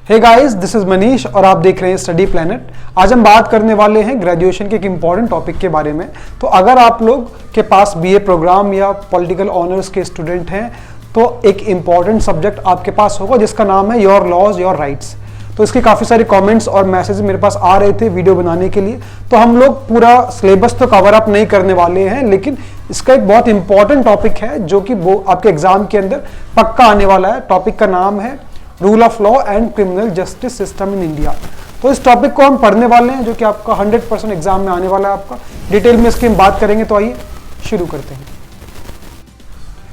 Hey guys, this is Manish और आप देख रहे हैं स्टडी प्लैनेट। आज हम बात करने वाले हैं ग्रेजुएशन के एक इंपॉर्टेंट टॉपिक के बारे में। तो अगर आप लोग के पास बीए प्रोग्राम या पॉलिटिकल ऑनर्स के स्टूडेंट हैं तो एक इंपॉर्टेंट सब्जेक्ट आपके पास होगा जिसका नाम है योर लॉज योर राइट्स। तो इसके काफ़ी सारे कमेंट्स और मैसेज मेरे पास आ रहे थे वीडियो बनाने के लिए। तो हम लोग पूरा सिलेबस तो कवर अप नहीं करने वाले हैं, लेकिन इसका एक बहुत इंपॉर्टेंट टॉपिक है जो कि वो आपके एग्जाम के अंदर पक्का आने वाला है। टॉपिक का नाम है rule of law and criminal justice system in India. तो इस टॉपिक को हम पढ़ने वाले हैं जो कि आपका 100% एग्जाम में आने वाला है। आपका डिटेल में इसकी हम बात करेंगे। तो आइए शुरू करते हैं।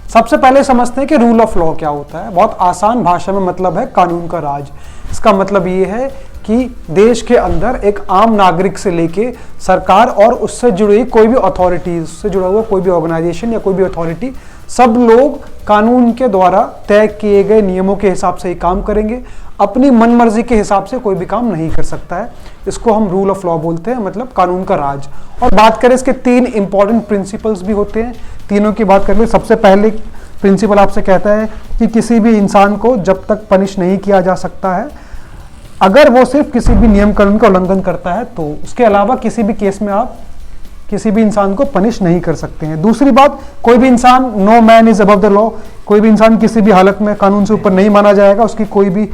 सबसे पहले समझते हैं कि रूल ऑफ लॉ क्या होता है। बहुत आसान भाषा में मतलब है कानून का राज। इसका मतलब ये है कि देश के अंदर एक आम नागरिक से लेके सरकार और उससे जुड़ी कोई भी अथॉरिटी, उससे जुड़ा हुआ कोई भी ऑर्गेनाइजेशन या कोई भी अथॉरिटी, सब लोग कानून के द्वारा तय किए गए नियमों के हिसाब से ही काम करेंगे। अपनी मनमर्जी के हिसाब से कोई भी काम नहीं कर सकता है। इसको हम रूल ऑफ लॉ बोलते हैं, मतलब कानून का राज। और बात करें इसके 3 इंपॉर्टेंट प्रिंसिपल्स भी होते हैं। तीनों की बात करें, सबसे पहले प्रिंसिपल आपसे कहता है कि किसी भी इंसान को जब तक पनिश नहीं किया जा सकता है अगर वो सिर्फ किसी भी नियम कानून का उल्लंघन करता है, तो उसके अलावा किसी भी केस में आप किसी भी इंसान को पनिश नहीं कर सकते हैं। दूसरी बात, कोई भी इंसान, no man is above the law, कोई भी इंसान किसी भी हालत में कानून से ऊपर नहीं माना जाएगा। उसकी कोई भी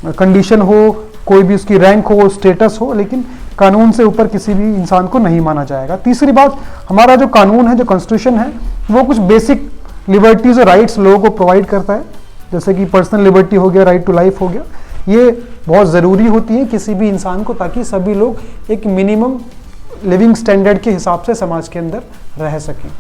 कंडीशन हो, कोई भी उसकी रैंक हो, स्टेटस हो, लेकिन कानून से ऊपर किसी भी इंसान को नहीं माना जाएगा। तीसरी बात, हमारा जो कानून है, जो कॉन्स्टिट्यूशन है, वो कुछ बेसिक लिबर्टीज और राइट्स लोगों को प्रोवाइड करता है, जैसे कि पर्सनल लिबर्टी हो गया, राइट टू लाइफ हो गया। ये बहुत ज़रूरी होती है किसी भी इंसान को, ताकि सभी लोग एक मिनिमम लिविंग स्टैंडर्ड के हिसाब से समाज के अंदर रह सकें।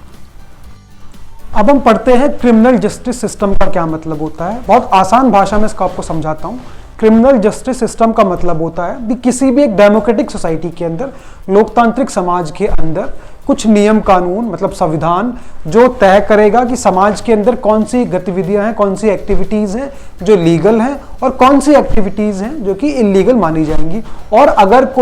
अब हम पढ़ते हैं क्रिमिनल जस्टिस सिस्टम का क्या मतलब होता है। बहुत आसान भाषा में इसको आपको समझाता हूँ। क्रिमिनल जस्टिस सिस्टम का मतलब होता है कि किसी भी एक डेमोक्रेटिक सोसाइटी के अंदर, लोकतांत्रिक समाज के अंदर कुछ नियम कानून, मतलब संविधान, जो तय करेगा कि समाज के अंदर कौन सी गतिविधियां हैं, कौन सी एक्टिविटीज हैं जो लीगल हैं और कौन सी एक्टिविटीज हैं जो कि इलीगल मानी जाएंगी। और अगर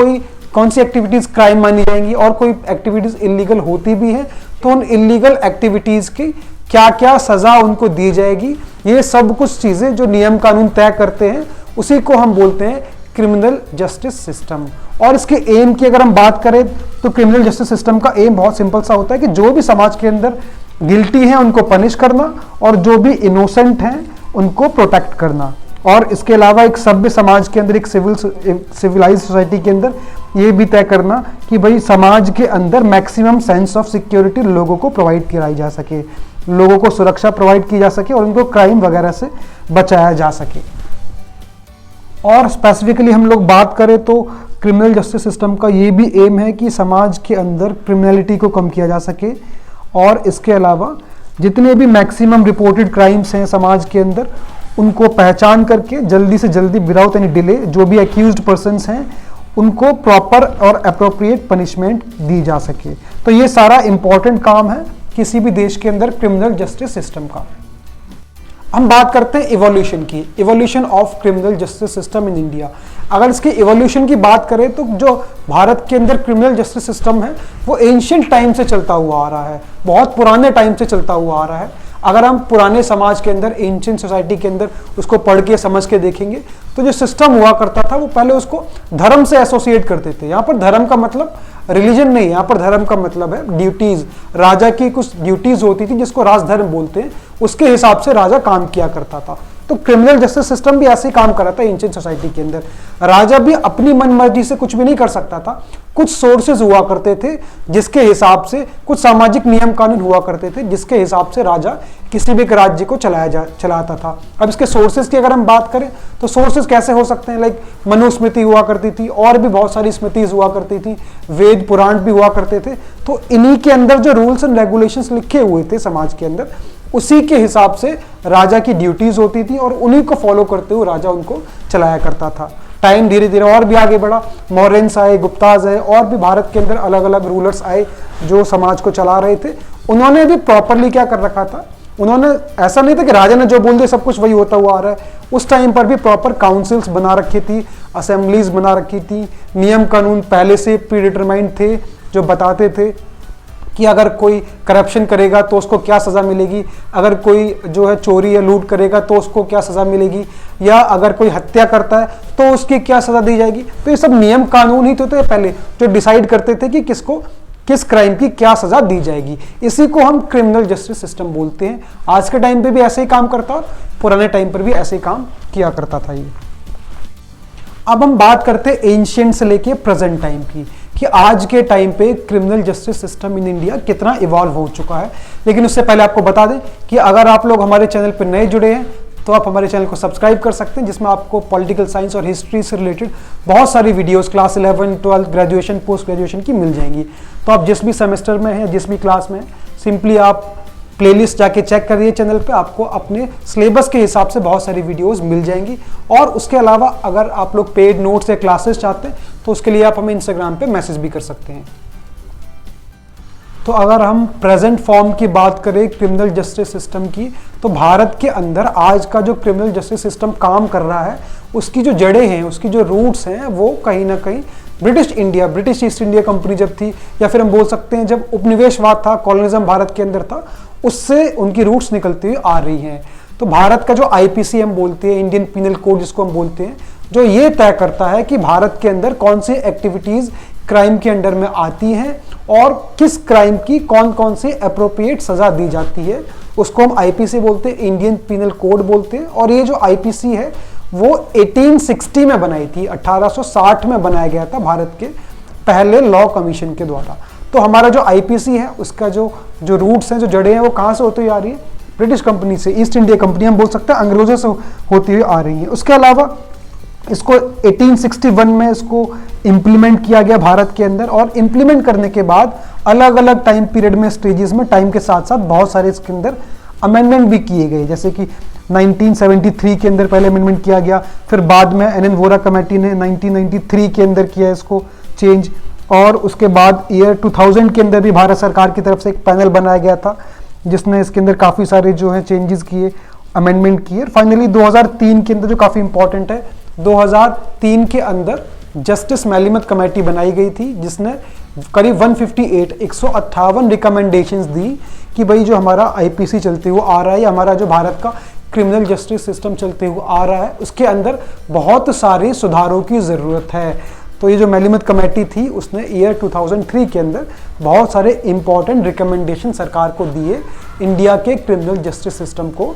कौन सी एक्टिविटीज क्राइम मानी जाएंगी और कोई एक्टिविटीज इलीगल होती भी है तो उन इलीगल एक्टिविटीज की क्या क्या सजा उनको दी जाएगी। ये सब कुछ चीजें जो नियम कानून तय करते हैं उसी को हम बोलते हैं क्रिमिनल जस्टिस सिस्टम। और इसके एम की अगर हम बात करें तो क्रिमिनल जस्टिस सिस्टम का एम बहुत सिंपल सा होता है कि जो भी समाज के अंदर गिल्टी है उनको पनिश करना और जो भी इनोसेंट हैं उनको प्रोटेक्ट करना। और इसके अलावा एक सभ्य समाज के अंदर, एक सिविलाइज सोसाइटी के अंदर ये भी तय करना कि भाई समाज के अंदर मैक्सिमम सेंस ऑफ सिक्योरिटी लोगों को प्रोवाइड कराई जा सके, लोगों को सुरक्षा प्रोवाइड की जा सके और उनको क्राइम वगैरह से बचाया जा सके। और स्पेसिफिकली हम लोग बात करें तो क्रिमिनल जस्टिस सिस्टम का ये भी एम है कि समाज के अंदर क्रिमिनलिटी को कम किया जा सके और इसके अलावा जितने भी मैक्सिमम रिपोर्टेड क्राइम्स हैं समाज के अंदर उनको पहचान करके जल्दी से जल्दी विदाउट एनी डिले जो भी एक्यूज्ड पर्सन्स हैं उनको प्रॉपर और अप्रोप्रिएट पनिशमेंट दी जा सके। तो ये सारा इंपॉर्टेंट काम है किसी भी देश के अंदर क्रिमिनल जस्टिस सिस्टम का। हम बात करते हैं इवोल्यूशन की, evolution of criminal justice system in India. अगर इसके इवोल्यूशन की बात करें तो जो भारत के अंदर क्रिमिनल जस्टिस सिस्टम है वो एंशिएंट टाइम से चलता हुआ आ रहा है, बहुत पुराने टाइम से चलता हुआ आ रहा है। अगर हम पुराने समाज के अंदर, एंशिएंट सोसाइटी के अंदर उसको पढ़ के समझ के देखेंगे तो जो सिस्टम हुआ करता था वो पहले उसको धर्म से एसोसिएट करते थे। यहाँ पर धर्म का मतलब रिलीजन नहीं, यहाँ पर धर्म का मतलब है ड्यूटीज। राजा की कुछ ड्यूटीज होती थी जिसको राजधर्म बोलते हैं, उसके हिसाब से राजा काम किया करता था। तो क्रिमिनल जस्टिस सिस्टम भी ऐसे ही काम कर रहा था एंशिएंट सोसाइटी के अंदर। राजा भी अपनी मनमर्जी से कुछ भी नहीं कर सकता था, कुछ सोर्सेज हुआ करते थे जिसके हिसाब से, कुछ सामाजिक नियम कानून हुआ करते थे जिसके हिसाब से राजा किसी भी राज्य को चलाता था। अब इसके सोर्सेज की अगर हम बात करें तो सोर्सेज कैसे हो सकते हैं, लाइक मनुस्मृति हुआ करती थी और भी बहुत सारी स्मृतिज हुआ करती थी, वेद पुराण भी हुआ करते थे। तो इन्हीं के अंदर जो रूल्स एंड रेगुलेशंस लिखे हुए थे समाज के अंदर, उसी के हिसाब से राजा की ड्यूटीज होती थी और उन्हीं को फॉलो करते हुए राजा उनको चलाया करता था। टाइम धीरे धीरे और भी आगे बढ़ा, मौर्यंस आए, गुप्ताज आए और भी भारत के अंदर अलग अलग रूलर्स आए जो समाज को चला रहे थे। उन्होंने भी प्रॉपरली क्या कर रखा था, उन्होंने, ऐसा नहीं था कि राजा ने जो बोल दिया सब कुछ वही होता हुआ आ रहा है। उस टाइम पर भी प्रॉपर काउंसिल्स बना रखी थी, असेंबलीज बना रखी थी, नियम कानून पहले से प्री डिटरमाइंड थे जो बताते थे कि अगर कोई करप्शन करेगा तो उसको क्या सज़ा मिलेगी, अगर कोई जो है चोरी या लूट करेगा तो उसको क्या सज़ा मिलेगी, या अगर कोई हत्या करता है तो उसकी क्या सज़ा दी जाएगी। तो ये सब नियम कानून ही तो थे पहले जो डिसाइड करते थे कि किसको किस क्राइम की क्या सज़ा दी जाएगी। इसी को हम क्रिमिनल जस्टिस सिस्टम बोलते हैं। आज के टाइम पे भी ऐसे ही काम करता और पुराने टाइम पर भी ऐसे ही काम किया करता था ये। अब हम बात करते हैं एंशिएंट से लेके प्रेजेंट टाइम की, कि आज के टाइम पे criminal justice system in India कितना इवॉल्व हो चुका है। लेकिन उससे पहले आपको बता दें कि अगर आप लोग हमारे चैनल पर नए जुड़े हैं तो आप हमारे चैनल को सब्सक्राइब कर सकते हैं, जिसमें आपको पॉलिटिकल साइंस और हिस्ट्री से रिलेटेड बहुत सारी videos class 11, 12, graduation, post graduation की मिल जाएंगी। तो आप जिस भी सेमेस्टर में हैं, जिस भी क्लास में हैं, सिंपली आप प्लेलिस्ट जाके चेक करिए चैनल पे, आपको अपने सिलेबस के हिसाब से बहुत सारी वीडियोस मिल जाएंगी। और उसके अलावा अगर आप लोग पेड नोट्स या क्लासेस चाहते हैं तो उसके लिए आप हमें इंस्टाग्राम पे मैसेज भी कर सकते हैं। तो अगर हम प्रेजेंट फॉर्म की बात करें क्रिमिनल जस्टिस सिस्टम की, तो भारत के अंदर आज का जो क्रिमिनल जस्टिस सिस्टम काम कर रहा है उसकी जो जड़ें हैं, उसकी जो रूट्स हैं, वो कहीं ना कहीं ब्रिटिश ईस्ट इंडिया कंपनी जब थी, या फिर हम बोल सकते हैं जब उपनिवेशवाद था, कॉलोनिज्म भारत के अंदर था, उससे उनकी रूट्स निकलती हुई आ रही हैं। तो भारत का जो आईपीसी हम बोलते हैं, इंडियन पिनल कोड जिसको हम बोलते हैं, जो ये तय करता है कि भारत के अंदर कौन सी एक्टिविटीज क्राइम के अंडर में आती हैं और किस क्राइम की कौन कौन सी अप्रोप्रिएट सजा दी जाती है, उसको हम आईपीसी बोलते हैं, इंडियन पिनल कोड बोलते हैं। और ये जो आईपीसी है वो 1860 में बनाई थी, 1860 में बनाया गया था भारत के पहले लॉ कमीशन के द्वारा। तो हमारा जो आईपीसी है उसका जो रूट्स हैं, जो जड़ें हैं, वो कहाँ से होती हुई आ रही है? ब्रिटिश कंपनी से, ईस्ट इंडिया कंपनी हम बोल सकते हैं, अंग्रेजों से होती हुई आ रही है। उसके अलावा इसको 1861 में इसको इम्प्लीमेंट किया गया भारत के अंदर, और इम्प्लीमेंट करने के बाद अलग अलग टाइम पीरियड में, स्टेजेस में, टाइम के साथ साथ बहुत सारे इसके अंदर अमेंडमेंट भी किए गए। जैसे कि 1973 के अंदर पहले अमेंडमेंट किया गया, फिर बाद में एन वोरा कमेटी ने 1993 के अंदर किया इसको चेंज, और उसके बाद ईयर 2000 के अंदर भी भारत सरकार की तरफ से एक पैनल बनाया गया था जिसने इसके अंदर काफ़ी सारे जो है चेंजेस किए, अमेंडमेंट किए। फाइनली 2003 के अंदर जो काफ़ी इंपॉर्टेंट है, 2003 के अंदर जस्टिस मैलिमथ कमेटी बनाई गई थी जिसने करीब 158 रिकमेंडेशंस दी कि भाई जो हमारा आईपीसी चलते हुए आ रहा है, हमारा जो भारत का क्रिमिनल जस्टिस सिस्टम चलते हुए आ रहा है, उसके अंदर बहुत सारे सुधारों की ज़रूरत है। तो ये जो मैलिमथ कमेटी थी उसने ईयर 2003 के अंदर बहुत सारे इंपॉर्टेंट रिकमेंडेशन सरकार को दिए इंडिया के क्रिमिनल जस्टिस सिस्टम को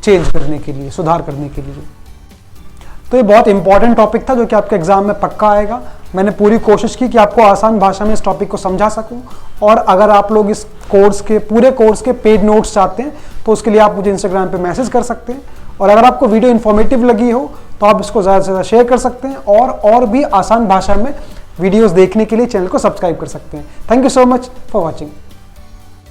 चेंज करने के लिए, सुधार करने के लिए। तो ये बहुत इंपॉर्टेंट टॉपिक था जो कि आपके एग्जाम में पक्का आएगा। मैंने पूरी कोशिश की कि आपको आसान भाषा में इस टॉपिक को समझा सकूं। और अगर आप लोग इस कोर्स के पूरे कोर्स के पेड नोट्स चाहते हैं तो उसके लिए आप मुझे इंस्टाग्राम पे मैसेज कर सकते हैं। और अगर आपको वीडियो इन्फॉर्मेटिव लगी हो तो आप इसको ज़्यादा से ज़्यादा शेयर कर सकते हैं, और भी आसान भाषा में वीडियोस देखने के लिए चैनल को सब्सक्राइब कर सकते हैं। Thank you so much for watching.